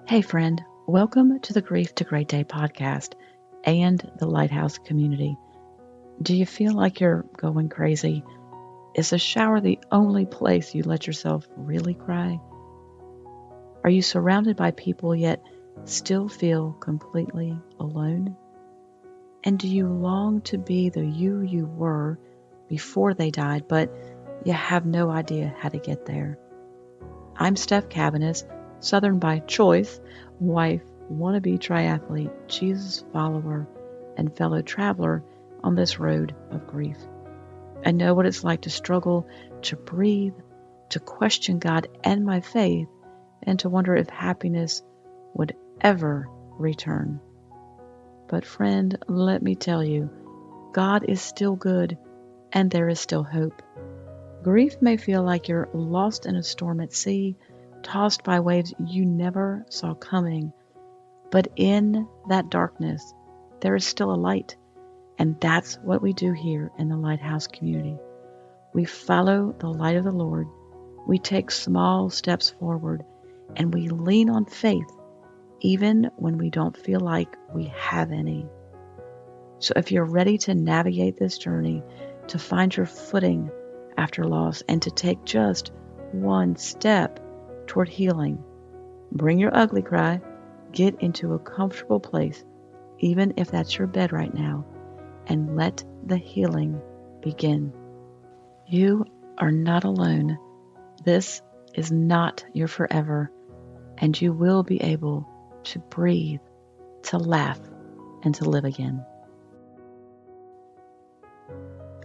Hey, friend, welcome to the Grief to Great Day podcast and the Lighthouse community. Do you feel like you're going crazy? Is the shower the only place you let yourself really cry? Are you surrounded by people yet still feel completely alone? And do you long to be the you were before they died, but you have no idea how to get there? I'm Steph Cabanis, Southern by choice, wife, wannabe triathlete, Jesus follower, and fellow traveler on this road of grief. I know what it's like to struggle, to breathe, to question God and my faith, and to wonder if happiness would ever return. But friend, let me tell you, God is still good and there is still hope. Grief may feel like you're lost in a storm at sea, tossed by waves you never saw coming. But in that darkness, there is still a light. And that's what we do here in the Lighthouse community. We follow the light of the Lord. We take small steps forward and we lean on faith even when we don't feel like we have any. So if you're ready to navigate this journey, to find your footing after loss, and to take just one step toward healing, bring your ugly cry, get into a comfortable place, even if that's your bed right now, and let the healing begin. You are not alone. This is not your forever, and you will be able to breathe, to laugh, and to live again.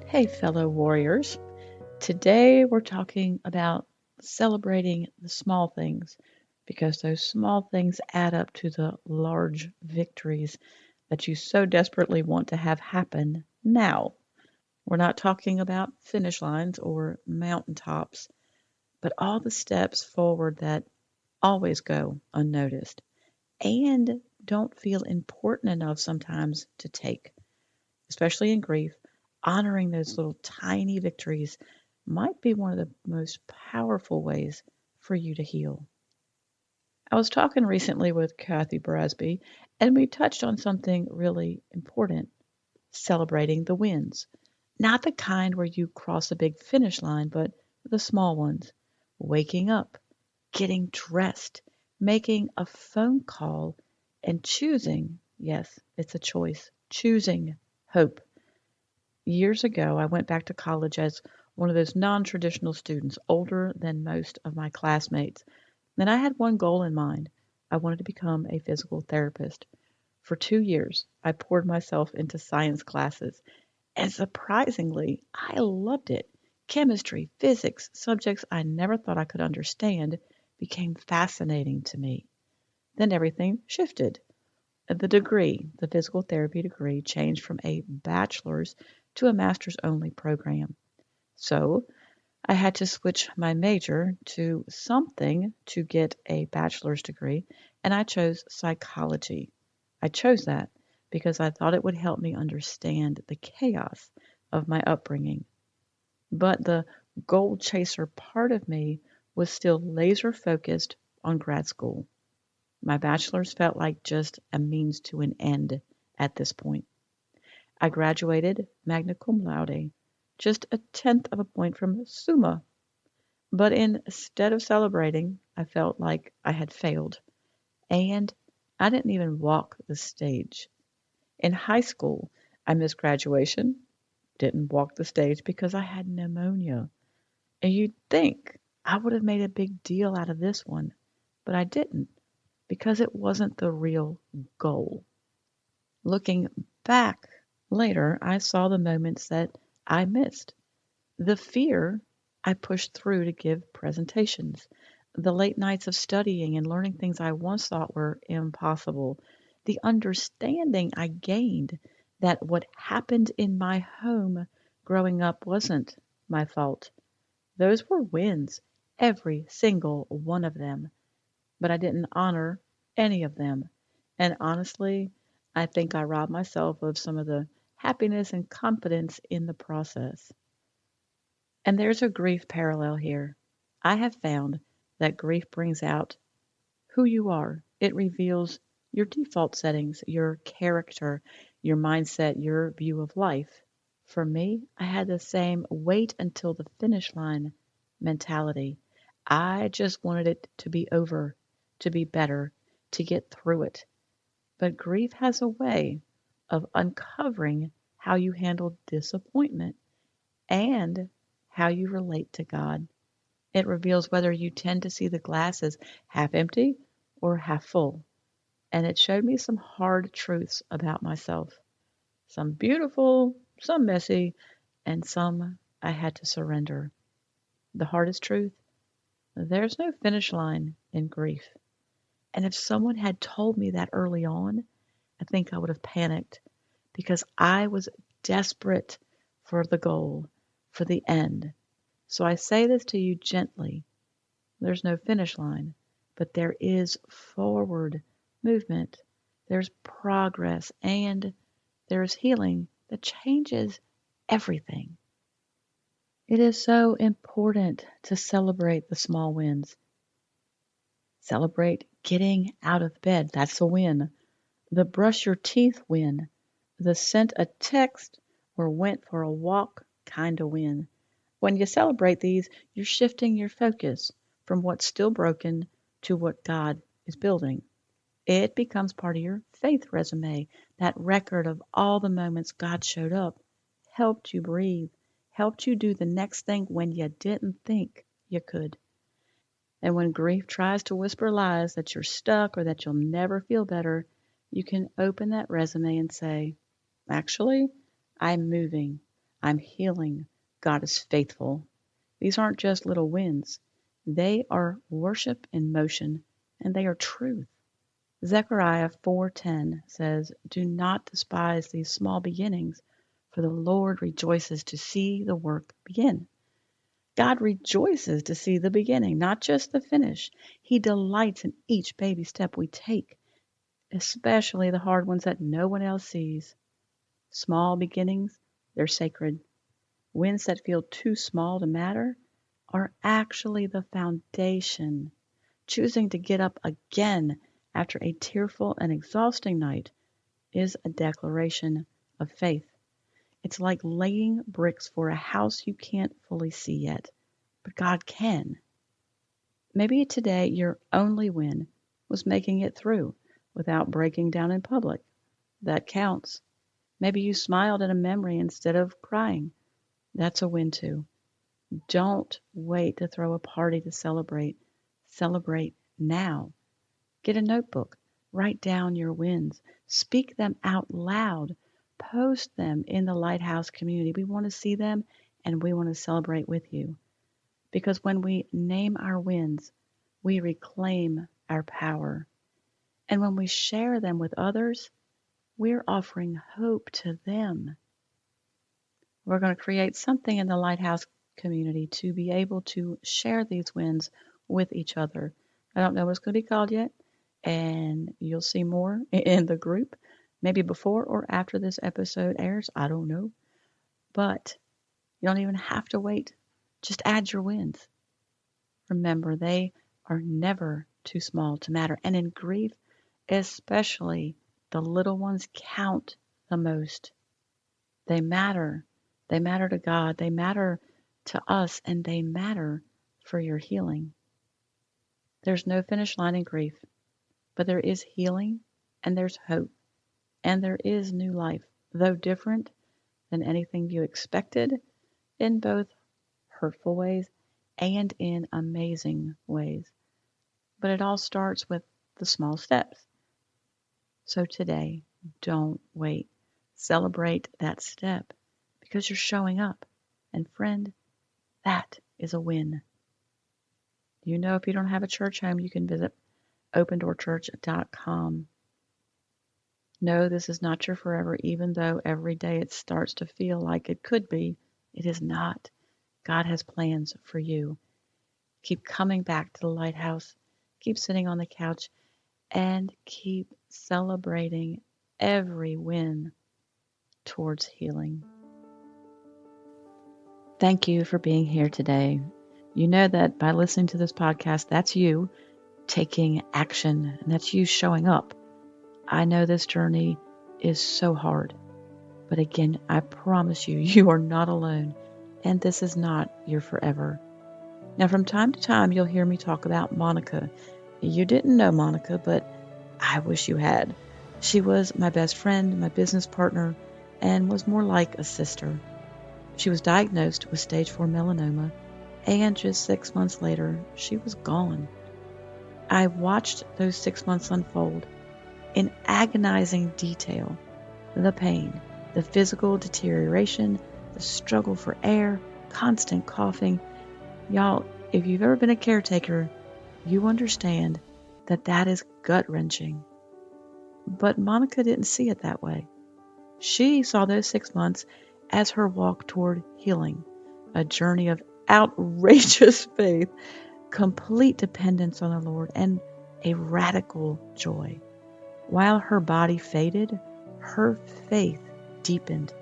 Hey, fellow warriors. Today we're talking about celebrating the small things because those small things add up to the large victories that you so desperately want to have happen now. We're not talking about finish lines or mountaintops, but all the steps forward that always go unnoticed and don't feel important enough sometimes to take, especially in grief. Honoring those little tiny victories might be one of the most powerful ways for you to heal. I was talking recently with Kathy Brasby, and we touched on something really important: celebrating the wins. Not the kind where you cross a big finish line, but the small ones. Waking up, getting dressed, making a phone call, and choosing, yes, it's a choice, choosing hope. Years ago, I went back to college as one of those non traditional students, older than most of my classmates. And I had one goal in mind: I wanted to become a physical therapist. For 2 years, I poured myself into science classes, and surprisingly, I loved it. Chemistry, physics, subjects I never thought I could understand became fascinating to me. Then everything shifted. The degree, the physical therapy degree, changed from a bachelor's to a master's only program. So I had to switch my major to something to get a bachelor's degree, and I chose psychology. I chose that because I thought it would help me understand the chaos of my upbringing. But the goal chaser part of me was still laser focused on grad school. My bachelor's felt like just a means to an end at this point. I graduated magna cum laude, just a tenth of a point from summa. But instead of celebrating, I felt like I had failed. And I didn't even walk the stage. In high school, I missed graduation, didn't walk the stage because I had pneumonia. And you'd think I would have made a big deal out of this one, but I didn't because it wasn't the real goal. Looking back later, I saw the moments that I missed. The fear I pushed through to give presentations, the late nights of studying and learning things I once thought were impossible, the understanding I gained that what happened in my home growing up wasn't my fault. Those were wins, every single one of them, but I didn't honor any of them. And honestly, I think I robbed myself of some of the happiness and confidence in the process. And there's a grief parallel here. I have found that grief brings out who you are. It reveals your default settings, your character, your mindset, your view of life. For me, I had the same wait until the finish line mentality. I just wanted it to be over, to be better, to get through it. But grief has a way of uncovering how you handle disappointment and how you relate to God. It reveals whether you tend to see the glass as half empty or half full. And it showed me some hard truths about myself. Some beautiful, some messy, and some I had to surrender. The hardest truth: there's no finish line in grief. And if someone had told me that early on, I think I would have panicked because I was desperate for the goal, for the end. So I say this to you gently. There's no finish line, but there is forward movement. There's progress and there's healing that changes everything. It is so important to celebrate the small wins. Celebrate getting out of bed. That's a win. The brush your teeth win. The sent a text or went for a walk kind of win. When you celebrate these, you're shifting your focus from what's still broken to what God is building. It becomes part of your faith resume, that record of all the moments God showed up, helped you breathe, helped you do the next thing when you didn't think you could. And when grief tries to whisper lies that you're stuck or that you'll never feel better, you can open that resume and say, actually, I'm moving, I'm healing, God is faithful. These aren't just little wins. They are worship in motion, and they are truth. Zechariah 4:10 says, "Do not despise these small beginnings, for the Lord rejoices to see the work begin." God rejoices to see the beginning, not just the finish. He delights in each baby step we take, especially the hard ones that no one else sees. Small beginnings, they're sacred. Wins that feel too small to matter are actually the foundation. Choosing to get up again after a tearful and exhausting night is a declaration of faith. It's like laying bricks for a house you can't fully see yet, but God can. Maybe today your only win was making it through without breaking down in public. That counts. Maybe you smiled at a memory instead of crying. That's a win too. Don't wait to throw a party to celebrate. Celebrate now. Get a notebook. Write down your wins. Speak them out loud. Post them in the Lighthouse community. We want to see them and we want to celebrate with you. Because when we name our wins, we reclaim our power. And when we share them with others, we're offering hope to them. We're going to create something in the Lighthouse community to be able to share these wins with each other. I don't know what it's going to be called yet, and you'll see more in the group, maybe before or after this episode airs. I don't know. But you don't even have to wait. Just add your wins. Remember, they are never too small to matter. And in grief, especially, the little ones count the most. They matter. They matter to God. They matter to us, and they matter for your healing. There's no finish line in grief, but there is healing, and there's hope, and there is new life, though different than anything you expected, in both hurtful ways and in amazing ways. But it all starts with the small steps. So today, don't wait. Celebrate that step because you're showing up. And friend, that is a win. You know, if you don't have a church home, you can visit opendoorchurch.com. No, this is not your forever, even though every day it starts to feel like it could be. It is not. God has plans for you. Keep coming back to the lighthouse. Keep sitting on the couch and keep celebrating every win towards healing. Thank you for being here today. You know that by listening to this podcast, that's you. taking action, and that's you showing up. I know this journey is so hard, but again, I promise you, you are not alone, and this is not your forever. Now, from time to time, you'll hear me talk about Monica. You didn't know Monica, but I wish you had. She was my best friend, my business partner, and was more like a sister. She was diagnosed with stage 4 melanoma, and just 6 months later, she was gone. I watched those 6 months unfold in agonizing detail. The pain, the physical deterioration, the struggle for air, constant coughing. Y'all, if you've ever been a caretaker, you understand that that is gut-wrenching. But Monica didn't see it that way. She saw those 6 months as her walk toward healing, a journey of outrageous faith, complete dependence on the Lord, and a radical joy. While her body faded, her faith deepened.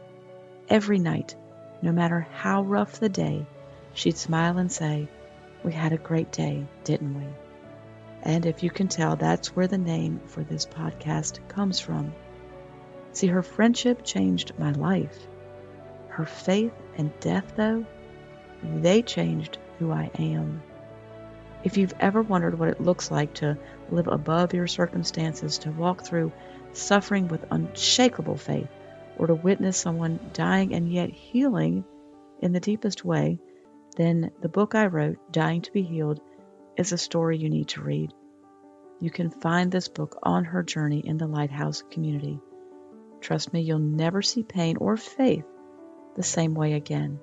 Every night, no matter how rough the day, she'd smile and say, "We had a great day, didn't we?" And if you can tell, that's where the name for this podcast comes from. See, her friendship changed my life. Her faith and death, though, they changed who I am. If you've ever wondered what it looks like to live above your circumstances, to walk through suffering with unshakable faith, or to witness someone dying and yet healing in the deepest way, then the book I wrote, Dying to be Healed, is a story you need to read. You can find this book on her journey in the Lighthouse community. Trust me, you'll never see pain or faith the same way again.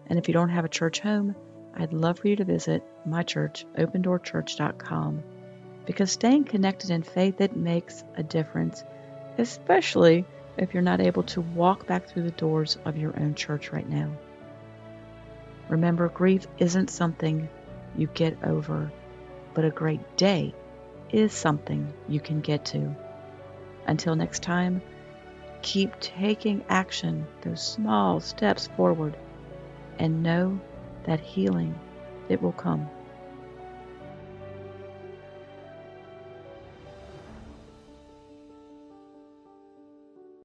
And if you don't have a church home, I'd love for you to visit my church, opendoorchurch.com, because staying connected in faith, it makes a difference, especially if you're not able to walk back through the doors of your own church right now. Remember, grief isn't something you get over, but a great day is something you can get to. Until next time, keep taking action, those small steps forward, and know that healing, it will come.